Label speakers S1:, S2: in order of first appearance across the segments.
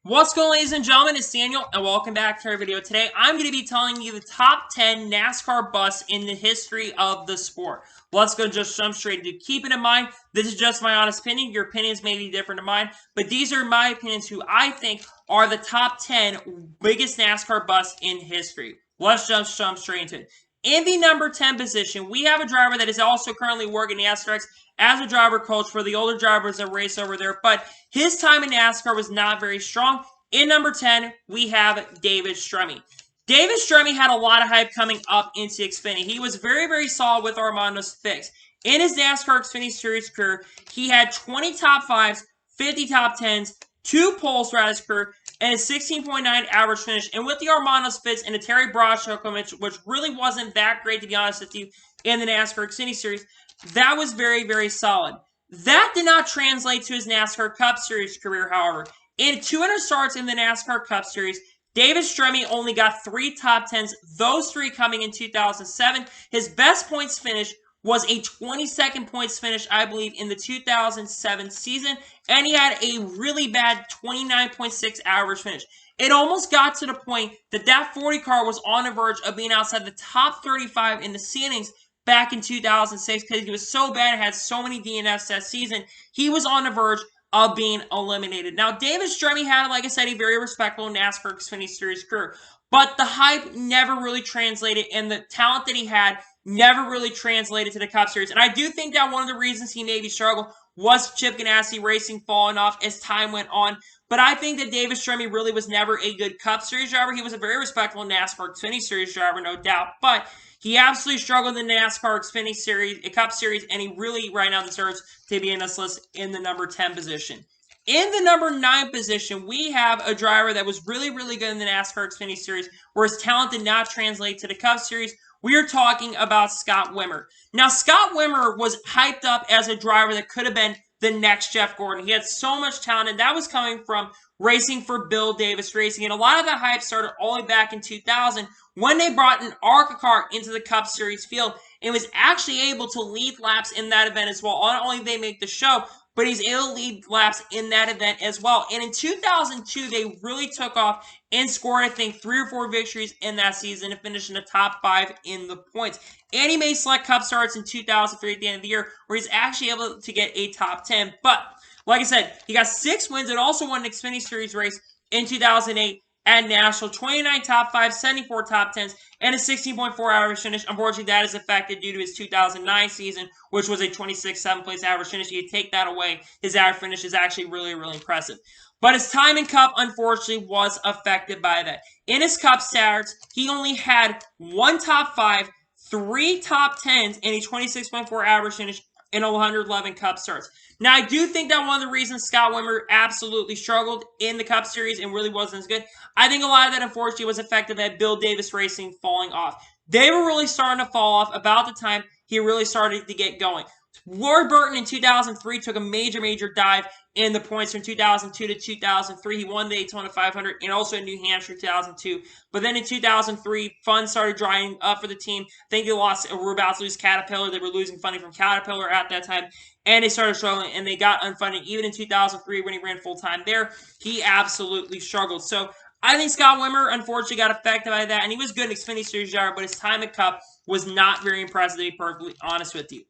S1: What's going on, ladies and gentlemen? It's Daniel, and welcome back to our video. Today, I'm going to be telling you the top 10 NASCAR busts in the history of the sport. Let's go just jump straight into it. Keep it in mind, this is just my honest opinion. Your opinions may be different than mine, but these are my opinions who I think are the top 10 biggest NASCAR busts in history. Let's just jump straight into it. In the number 10 position, we have a driver that is also currently working NASCAR as a driver coach for the older drivers that race over there, but his time in NASCAR was not very strong. In number 10, we have David Stremme. David Stremme had a lot of hype coming up into Xfinity. He was very, very solid with Armando's fix. In his NASCAR Xfinity Series career, he had 20 top 5s, 50 top 10s, 2 poles throughout his career, and a 16.9 average finish. And with the Armando's fix and the Terry Bradshaw, which really wasn't that great, to be honest with you, in the NASCAR Xfinity Series, that was very, very solid. That did not translate to his NASCAR Cup Series career, however. In 200 starts in the NASCAR Cup Series, David Stremme only got 3 top 10s, those 3 coming in 2007. His best points finish was a 22nd points finish, I believe, in the 2007 season, and he had a really bad 29.6 average finish. It almost got to the point that that 40 car was on the verge of being outside the top 35 in the standings back in 2006 because he was so bad and had so many DNFs that season. He was on the verge of being eliminated. Now, David Stremme had, like I said, a very respectable NASCAR Xfinity Series career, but the hype never really translated, and the talent that he had never really translated to the Cup Series. And I do think that one of the reasons he maybe struggled was Chip Ganassi Racing falling off as time went on. But I think that David Stremme really was never a good Cup Series driver. He was a very respectable NASCAR Xfinity Series driver, no doubt, but he absolutely struggled in the NASCAR Xfinity Series, Cup Series, and he really right now deserves to be in this list in the number 10 position. In the number 9 position, we have a driver that was really, really good in the NASCAR Xfinity Series, where his talent did not translate to the Cup Series. We are talking about Scott Wimmer. Now, Scott Wimmer was hyped up as a driver that could have been the next Jeff Gordon. He had so much talent, and that was coming from racing for Bill Davis Racing. And a lot of the hype started all the way back in 2000 when they brought an ARCA car into the Cup Series field and was actually able to lead laps in that event as well. Not only did they make the show, but he's able to lead laps in that event as well. And in 2002, they really took off and scored, I think, 3 or 4 victories in that season and finished in the top 5 in the points. And he made select Cup starts in 2003 at the end of the year, where he's actually able to get a top 10. But, like I said, he got 6 wins and also won an Xfinity Series race in 2008 at Nashville. 29 top 5s, 74 top 10s, and a 16.4 average finish. Unfortunately, that is affected due to his 2009 season, which was a 26th, 7th place average finish. You take that away, his average finish is actually really, really impressive. But his time in Cup, unfortunately, was affected by that. In his Cup starts, he only had 1 top 5, 3 top 10s, and a 26.4 average finish in 111 Cup starts. Now, I do think that one of the reasons Scott Wimmer absolutely struggled in the Cup Series and really wasn't as good, I think a lot of that, unfortunately, was affected by Bill Davis Racing falling off. They were really starting to fall off about the time he really started to get going. Ward Burton in 2003 took a major, major dive in the points from 2002 to 2003. He won the Daytona 500 and also in New Hampshire 2002. But then in 2003, funds started drying up for the team. I think they were about to lose Caterpillar. They were losing funding from Caterpillar at that time. And they started struggling, and they got unfunded. Even in 2003, when he ran full-time there, he absolutely struggled. So I think Scott Wimmer, unfortunately, got affected by that. And he was good in Xfinity Series driver, but his time at Cup was not very impressive, to be perfectly honest with you.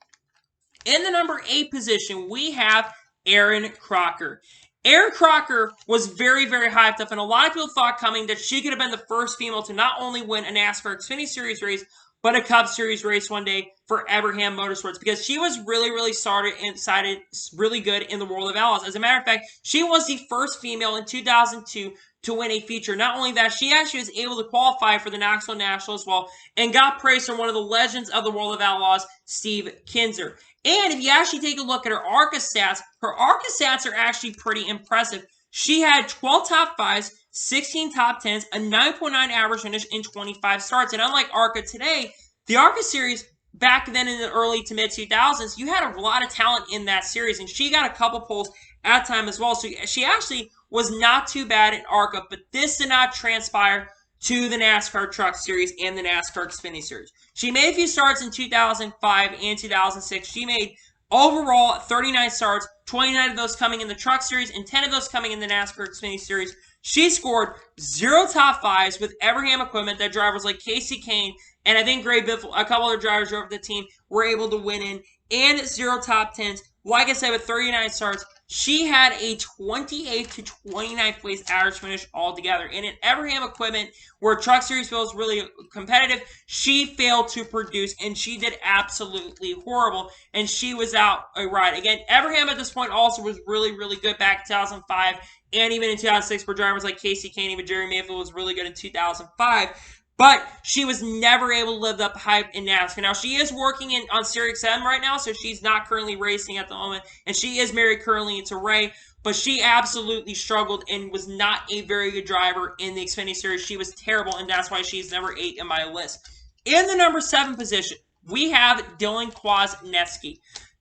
S1: In the number 8 position, we have Erin Crocker. Erin Crocker was very, very hyped up, and a lot of people thought coming that she could have been the first female to not only win a NASCAR Xfinity Series race, but a Cup Series race one day for Everham Motorsports, because she was really, really started and decided really good in the World of Outlaws. As a matter of fact, she was the first female in 2002 to win a feature. Not only that, she actually was able to qualify for the Knoxville National as well, and got praise from one of the legends of the World of Outlaws, Steve Kinzer. And if you actually take a look at her ARCA stats are actually pretty impressive. She had 12 top 5s, 16 top 10s, a 9.9 average finish in 25 starts. And unlike ARCA today, the ARCA series back then in the early to mid 2000s, you had a lot of talent in that series, and she got a couple poles at time as well. So she actually was not too bad in ARCA, but this did not transpire to the NASCAR Truck Series and the NASCAR Xfinity Series. She made a few starts in 2005 and 2006. She made overall 39 starts, 29 of those coming in the Truck Series and 10 of those coming in the NASCAR Xfinity Series. She scored 0 top 5s with Everham equipment that drivers like Casey Kane and I think Gray Biffle, a couple other drivers over the team, were able to win in, and 0 top 10s. Like I said, with 39 starts, she had a 28th to 29th place average finish altogether. And in Everham equipment, where Truck Series feels really competitive, she failed to produce, and she did absolutely horrible, and she was out a ride. Again, Everham at this point also was really, really good back in 2005, and even in 2006, where drivers like Casey Kane, even Jerry Mayfield was really good in 2005. But she was never able to live up the hype in NASCAR. Now, she is working on Series 7 right now, so she's not currently racing at the moment. And she is married currently to Ray. But she absolutely struggled and was not a very good driver in the Xfinity Series. She was terrible, and that's why she's number 8 in my list. In the number 7 position, we have Dylan Kwasnewski.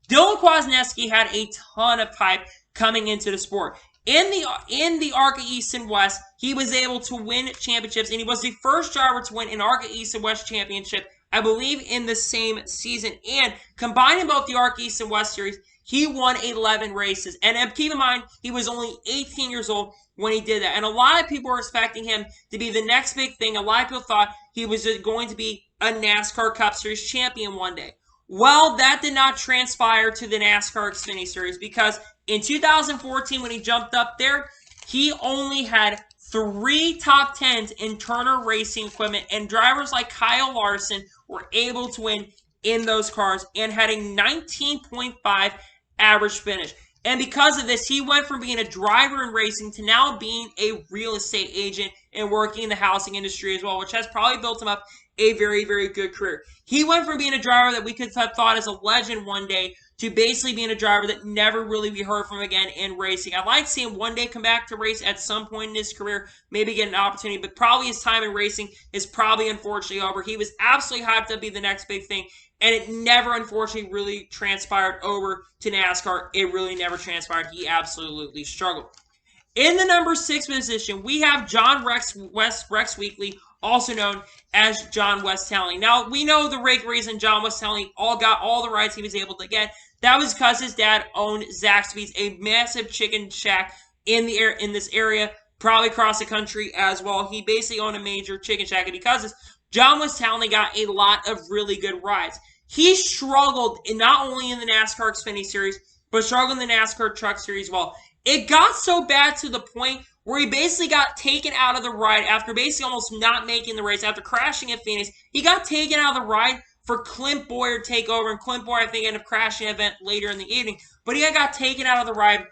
S1: Dylan Kwasnewski had a ton of hype coming into the sport. In the ARCA East and West, he was able to win championships, and he was the first driver to win an ARCA East and West championship, I believe, in the same season. And combining both the ARCA East and West series, he won 11 races. And keep in mind, he was only 18 years old when he did that. And a lot of people were expecting him to be the next big thing. A lot of people thought he was going to be a NASCAR Cup Series champion one day. Well, that did not transpire to the NASCAR Xfinity Series, because in 2014, when he jumped up there, he only had 3 top 10s in Turner Racing equipment, and drivers like Kyle Larson were able to win in those cars and had a 19.5 average finish. And because of this, he went from being a driver in racing to now being a real estate agent and working in the housing industry as well, which has probably built him up a very, very good career. He went from being a driver that we could have thought as a legend one day to basically being a driver that never really be heard from again in racing. I'd like to see him one day come back to race at some point in his career, maybe get an opportunity, but probably his time in racing is probably unfortunately over. He was absolutely hyped to be the next big thing, and it never, unfortunately, really transpired over to NASCAR. It really never transpired. He absolutely struggled. In the number 6 position, we have John Rex Weekly, also known as John West-Talling. Now, we know the reason John West-Talling got all the rights he was able to get. That was because his dad owned Zaxby's, a massive chicken shack in this area, probably across the country as well. He basically owned a major chicken shack, and because of this, John West-Talling got a lot of really good rides. He struggled not only in the NASCAR Xfinity Series, but struggled in the NASCAR Truck Series as well. It got so bad to the point where he basically got taken out of the ride after basically almost not making the race. After crashing at Phoenix, he got taken out of the ride for Clint Bowyer to take over. And Clint Bowyer, I think, ended up crashing an event later in the evening. But he got taken out of the ride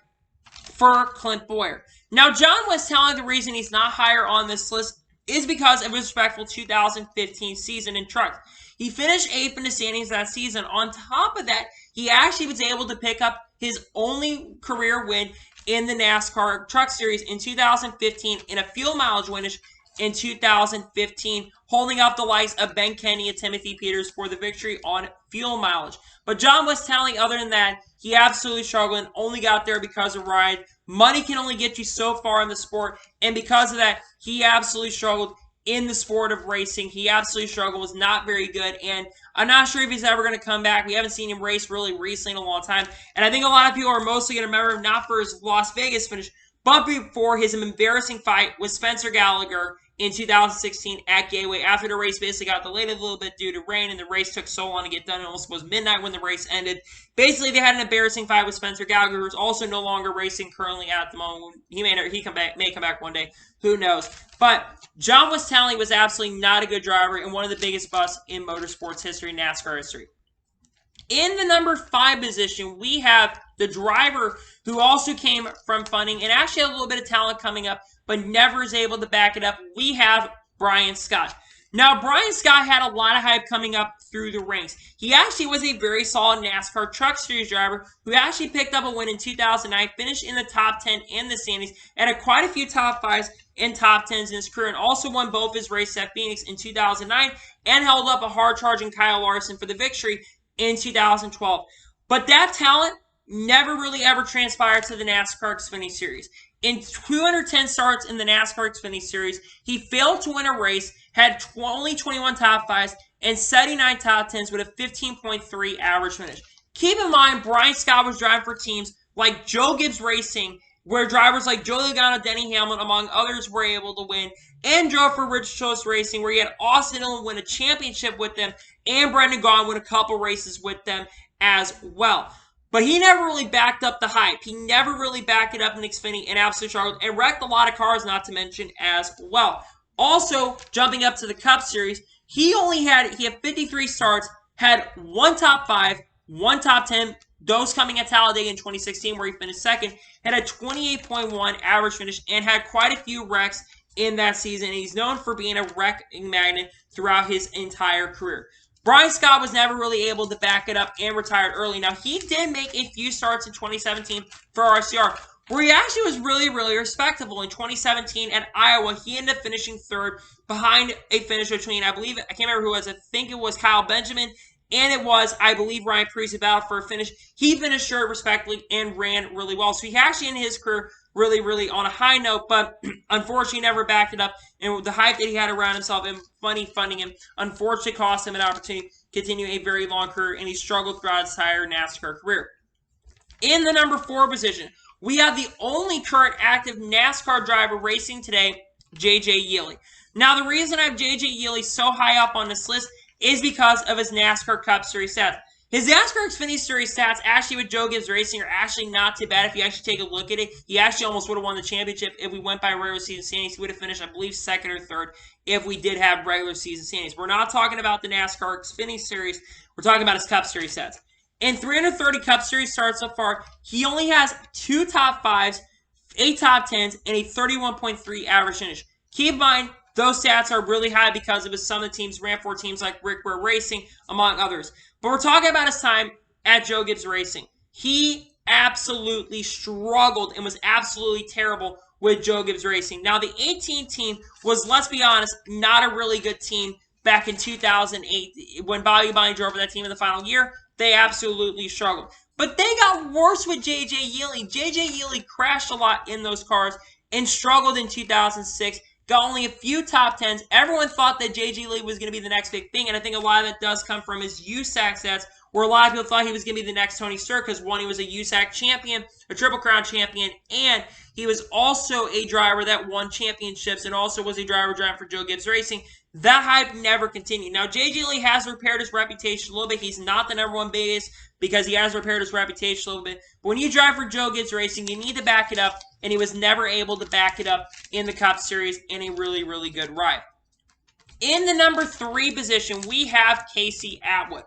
S1: for Clint Bowyer. Now, John West-Talling, the reason he's not higher on this list is because of his respectful 2015 season in trucks. He finished 8th in the standings that season. On top of that, he actually was able to pick up his only career win in the NASCAR Truck Series in 2015 in a fuel mileage finish in 2015, holding up the likes of Ben Kennedy and Timothy Peters for the victory on fuel mileage. But John West-Talling, other than that, he absolutely struggled and only got there because of ride. Money can only get you so far in the sport, and because of that, he absolutely struggled in the sport of racing. He absolutely struggled, was not very good, and I'm not sure if he's ever going to come back. We haven't seen him race really recently in a long time, and I think a lot of people are mostly going to remember him not for his Las Vegas finish, but for his embarrassing fight with Spencer Gallagher in 2016 at Gateway, after the race basically got delayed a little bit due to rain, and the race took so long to get done. It almost was midnight when the race ended. Basically, they had an embarrassing fight with Spencer Gallagher, who's also no longer racing currently at the moment. He may come back one day. Who knows? But John West-Talling was absolutely not a good driver and one of the biggest busts in motorsports history, NASCAR history. In the number 5 position, we have the driver who also came from funding and actually had a little bit of talent coming up, but never is able to back it up. We have Brian Scott. Now, Brian Scott had a lot of hype coming up through the ranks. He actually was a very solid NASCAR Truck Series driver who actually picked up a win in 2009, finished in the top 10 in the standings, and had quite a few top 5s and top 10s in his career, and also won both his races at Phoenix in 2009 and held up a hard-charging Kyle Larson for the victory in 2012. But that talent never really ever transpired to the NASCAR Xfinity Series. In 210 starts in the NASCAR Xfinity Series, he failed to win a race, had only 21 top 5s, and 79 top 10s with a 15.3 average finish. Keep in mind, Brian Scott was driving for teams like Joe Gibbs Racing where drivers like Joey Logano, Denny Hamlin, among others, were able to win, and drove for Rich Choice Racing, where he had Austin Dillon win a championship with them, and Brendan Gaughan win a couple races with them as well. But he never really backed up the hype. He never really backed it up in Xfinity and absolutely struggled and wrecked a lot of cars, not to mention as well. Also, jumping up to the Cup Series, he had 53 starts, had one top 5, one top 10, those coming at Talladega in 2016 where he finished second, had a 28.1 average finish, and had quite a few wrecks in that season. And he's known for being a wrecking magnet throughout his entire career. Brian Scott was never really able to back it up and retired early. Now, he did make a few starts in 2017 for RCR, where he actually was really, really respectable. In 2017 at Iowa, he ended up finishing third behind a finish between, I can't remember who it was, I think it was Kyle Benjamin, and it was, I believe, Ryan Preece battled for a finish. He finished third respectively and ran really well. So he actually ended his career really, really on a high note, but unfortunately never backed it up. And with the hype that he had around himself and funding him, unfortunately cost him an opportunity to continue a very long career, and he struggled throughout his entire NASCAR career. In the number 4 position, we have the only current active NASCAR driver racing today, J.J. Yeley. Now, the reason I have J.J. Yeley so high up on this list is because of his NASCAR Cup Series stats. His NASCAR Xfinity Series stats, actually with Joe Gibbs Racing, are actually not too bad if you actually take a look at it. He actually almost would have won the championship if we went by regular season standings. He would have finished, I believe, second or third if we did have regular season standings. We're not talking about the NASCAR Xfinity Series. We're talking about his Cup Series stats. In 330 Cup Series starts so far, he only has 2 top 5s, 8 top 10s, and a 31.3 average finish. Keep in mind, those stats are really high because of his some of the teams ran for teams like Rick Ware Racing, among others. But we're talking about his time at Joe Gibbs Racing. He absolutely struggled and was absolutely terrible with Joe Gibbs Racing. Now, the 18 team was, let's be honest, not a really good team back in 2008 when Bobby Bonnie drove for that team in the final year. They absolutely struggled. But they got worse with J.J. Yeley. J.J. Yeley crashed a lot in those cars and struggled in 2006. Got only a few top 10s. Everyone thought that J.J. Yeley was going to be the next big thing, and I think a lot of that does come from his USAC stats, where a lot of people thought he was going to be the next Tony Stewart because, one, he was a USAC champion, a Triple Crown champion, and he was also a driver that won championships and also was a driver driving for Joe Gibbs Racing. That hype never continued. Now, J.J. Yeley has repaired his reputation a little bit. He's not the number 1 biggest because he has repaired his reputation a little bit. But when you drive for Joe Gibbs Racing, you need to back it up, and he was never able to back it up in the Cup Series in a really, really good ride. In the number 3 position, we have Casey Atwood.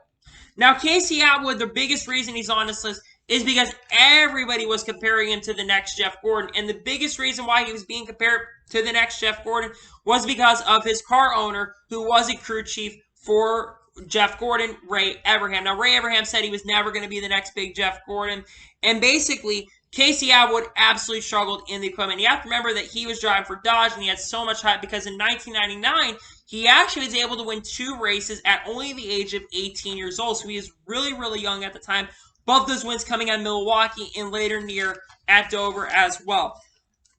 S1: Now, Casey Atwood, the biggest reason he's on this list is because everybody was comparing him to the next Jeff Gordon. And the biggest reason why he was being compared to the next Jeff Gordon was because of his car owner, who was a crew chief for Jeff Gordon, Ray Evernham. Now, Ray Evernham said he was never going to be the next big Jeff Gordon. And basically, Casey Atwood absolutely struggled in the equipment. You have to remember that he was driving for Dodge, and he had so much hype because in 1999, he actually was able to win 2 races at only the age of 18 years old. So he is really, really young at the time. Both those wins coming at Milwaukee and later near at Dover as well.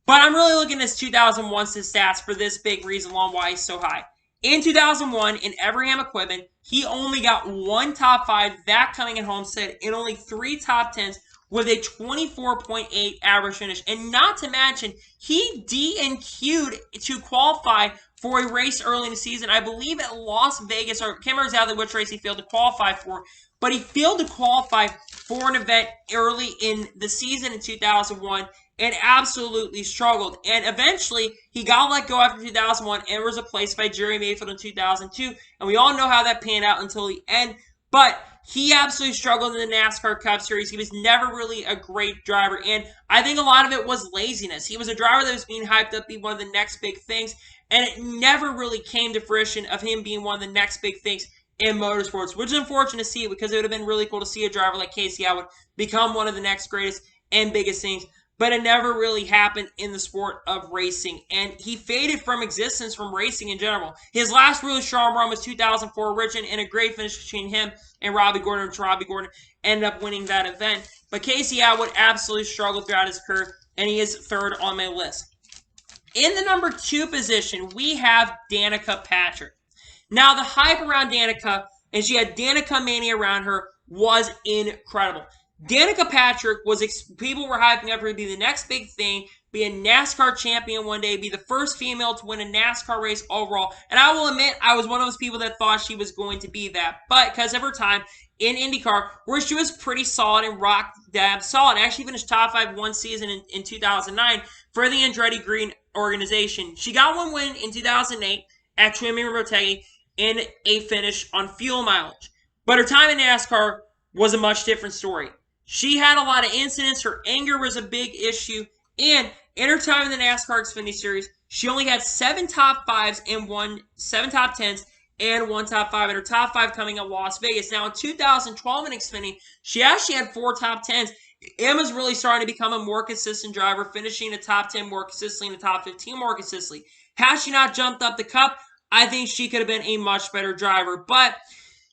S1: But I'm really looking at his 2001 stats for this big reason on why he's so high. In 2001, in Evernham equipment, he only got 1 top 5, that coming at Homestead, and only 3 top 10s with a 24.8 average finish. And not to mention, he DNQ'd to qualify for a race early in the season. I believe at Las Vegas, or I can't remember exactly which race he failed to qualify for, but he failed to qualify for an event early in the season in 2001 and absolutely struggled. And eventually, he got let go after 2001 and was replaced by Jerry Mayfield in 2002. And we all know how that panned out until the end. But he absolutely struggled in the NASCAR Cup Series. He was never really a great driver. And I think a lot of it was laziness. He was a driver that was being hyped up to be one of the next big things. And it never really came to fruition of him being one of the next big things in motorsports, which is unfortunate to see because it would have been really cool to see a driver like Casey Atwood become one of the next greatest and biggest things. But it never really happened in the sport of racing. And he faded from existence from racing in general. His last really strong run was 2004 Richmond, and a great finish between him and Robbie Gordon, which Robbie Gordon ended up winning that event. But Casey Atwood absolutely struggled throughout his career, and he is 3rd on my list. In the number 2 position, we have Danica Patrick. Now, the hype around Danica, and she had Danica Mania around her, was incredible. Danica Patrick people were hyping up her to be the next big thing, be a NASCAR champion one day, be the first female to win a NASCAR race overall. And I will admit, I was one of those people that thought she was going to be that. But because of her time in IndyCar, where she was pretty solid and rock dab solid, actually finished top 5 one season in 2009 for the Andretti Green organization. She got one win in 2008 at Wimmer in a finish on fuel mileage. But her time in NASCAR was a much different story. She had a lot of incidents. Her anger was a big issue. And in her time in the NASCAR Xfinity Series, she only had 7 top 5s and 7 top 10s and 1 top 5. And her top 5 coming at Las Vegas. Now in 2012 in Xfinity, she actually had 4 top 10s. Emma's really starting to become a more consistent driver, finishing the top 10 more consistently, in the top 15 more consistently. Had she not jumped up the cup, I think she could have been a much better driver. But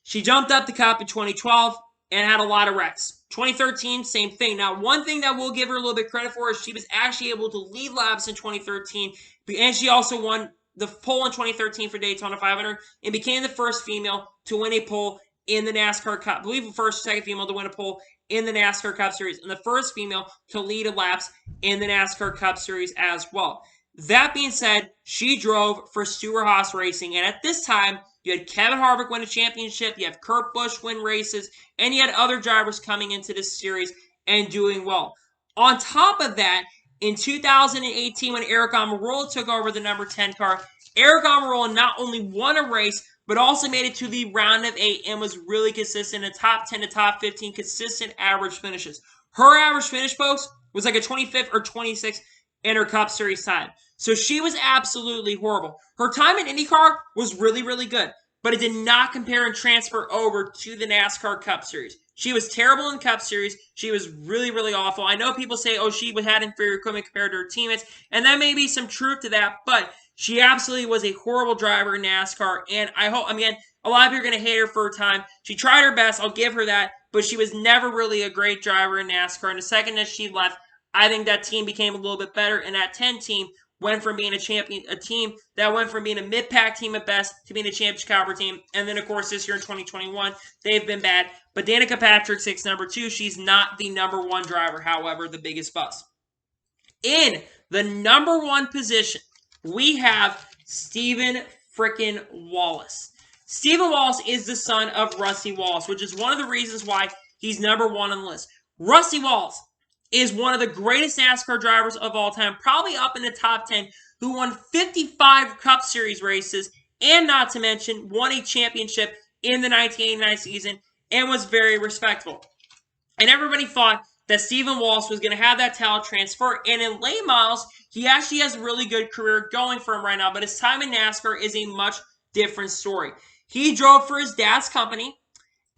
S1: she jumped up the cup in 2012 and had a lot of wrecks. 2013, same thing. Now, one thing that we'll give her a little bit credit for is she was actually able to lead laps in 2013, and she also won the pole in 2013 for Daytona 500 and became the first female to win a pole in the NASCAR Cup. I believe the first or second female to win a pole in the NASCAR Cup Series, and the first female to lead laps in the NASCAR Cup Series as well. That being said, she drove for Stewart-Haas Racing, and at this time, you had Kevin Harvick win a championship, you have Kurt Busch win races, and you had other drivers coming into this series and doing well. On top of that, in 2018, when Aric Almirola took over the number 10 car, Aric Almirola not only won a race, but also made it to the round of 8 and was really consistent in the top 10 to top 15 consistent average finishes. Her average finish, folks, was like a 25th or 26th in her Cup Series time. So she was absolutely horrible. Her time in IndyCar was really, really good, but it did not compare and transfer over to the NASCAR Cup Series. She was terrible in Cup Series. She was really, really awful. I know people say, oh, she had inferior equipment compared to her teammates, and that may be some truth to that, but she absolutely was a horrible driver in NASCAR, and I hope, again, a lot of people are going to hate her for her time. She tried her best, I'll give her that, but she was never really a great driver in NASCAR, and the second that she left, I think that team became a little bit better, and that 10 team went from being a team that went from being a mid-pack team at best to being a championship caliber team. And then, of course, this year in 2021, they've been bad. But Danica Patrick, number 2, she's not the number 1 driver, however, the biggest bust. In the number 1 position, we have Stephen frickin' Wallace. Stephen Wallace is the son of Rusty Wallace, which is one of the reasons why he's number 1 on the list. Rusty Wallace is one of the greatest NASCAR drivers of all time, probably up in the top 10, who won 55 Cup Series races, and not to mention, won a championship in the 1989 season, and was very respectable. And everybody thought that Stephen Wallace was going to have that talent transfer, and in late models, he actually has a really good career going for him right now, but his time in NASCAR is a much different story. He drove for his dad's company,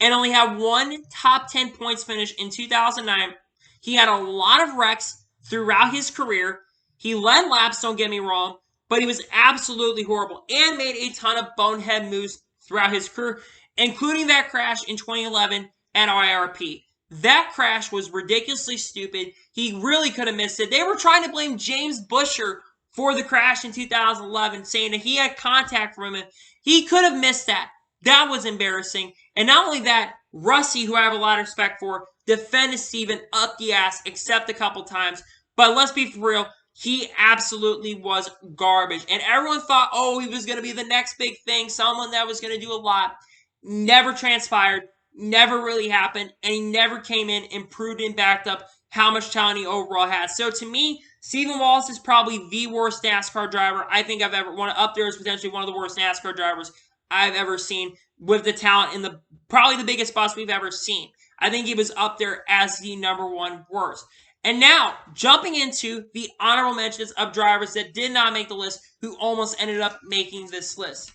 S1: and only had 1 top 10 points finish in 2009, He had a lot of wrecks throughout his career. He led laps, don't get me wrong, but he was absolutely horrible and made a ton of bonehead moves throughout his career, including that crash in 2011 at IRP. That crash was ridiculously stupid. He really could have missed it. They were trying to blame James Buescher for the crash in 2011, saying that he had contact from him. He could have missed that. That was embarrassing. And not only that, Rusty, who I have a lot of respect for, defended Steven up the ass, except a couple times. But let's be for real, he absolutely was garbage. And everyone thought, oh, he was going to be the next big thing, someone that was going to do a lot. Never transpired, never really happened, and he never came in and proved and backed up how much talent he overall has. So to me, Stephen Wallace is probably the worst NASCAR driver I think I've ever, up there is potentially one of the worst NASCAR drivers I've ever seen, with the talent and probably the biggest bust we've ever seen. I think he was up there as the #1 worst. And now, jumping into the honorable mentions of drivers that did not make the list, who almost ended up making this list.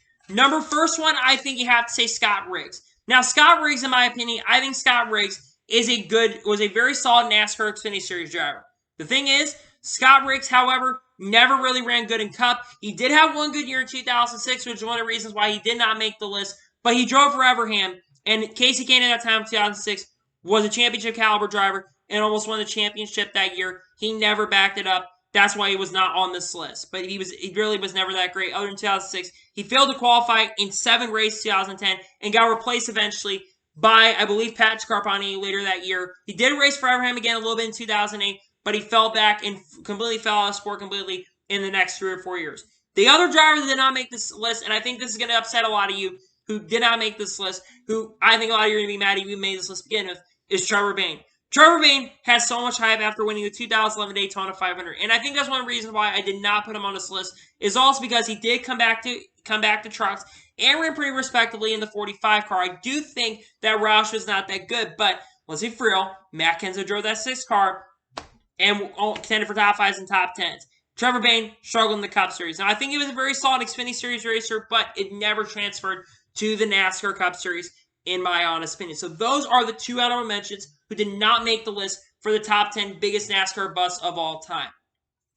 S1: First one, I think you have to say Scott Riggs. Now, Scott Riggs, in my opinion, I think Scott Riggs was a very solid NASCAR Xfinity Series driver. The thing is, Scott Riggs, however, never really ran good in Cup. He did have one good year in 2006, which is one of the reasons why he did not make the list. But he drove for Everham, and Casey Kane at that time in 2006 was a championship caliber driver and almost won the championship that year. He never backed it up. That's why he was not on this list. But he really was never that great. Other than 2006, he failed to qualify in 7 races in 2010 and got replaced eventually by, I believe, Pat Scarpani later that year. He did race for Everham again a little bit in 2008, but he fell back and completely fell out of sport completely in the next 3 or 4 years. The other driver that did not make this list, and I think this is going to upset a lot of you who did not make this list, who I think a lot of you are going to be mad if you made this list to begin with, is Trevor Bayne. Trevor Bayne has so much hype after winning the 2011 Daytona 500, and I think that's one of the reasons why I did not put him on this list, is also because he did come back to trucks and ran pretty respectably in the 45 car. I do think that Roush was not that good, but let's be for real, Matt Kenseth drove that 6 car and contended for top 5s and top 10s. Trevor Bayne struggled in the Cup Series. Now, I think he was a very solid Xfinity Series racer, but it never transferred to the NASCAR Cup Series, in my honest opinion. So those are the 2 honorable mentions who did not make the list for the top 10 biggest NASCAR busts of all time.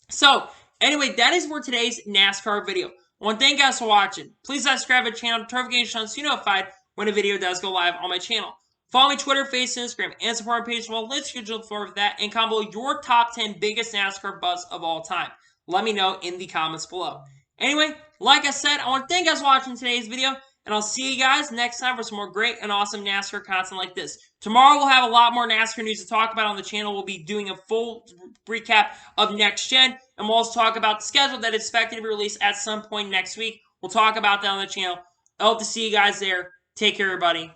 S1: So, anyway, that is for today's NASCAR video. I want to thank you guys for watching. Please subscribe to the channel, turn notifications so you're notified when a video does go live on my channel. Follow me Twitter, Facebook, Instagram, and support my page. Well, let's schedule for that and combo your top 10 biggest NASCAR busts of all time. Let me know in the comments below. Anyway, like I said, I want to thank you guys for watching today's video, and I'll see you guys next time for some more great and awesome NASCAR content like this. Tomorrow we'll have a lot more NASCAR news to talk about on the channel. We'll be doing a full recap of Next Gen, and we'll also talk about the schedule that is expected to be released at some point next week. We'll talk about that on the channel. I hope to see you guys there. Take care, everybody.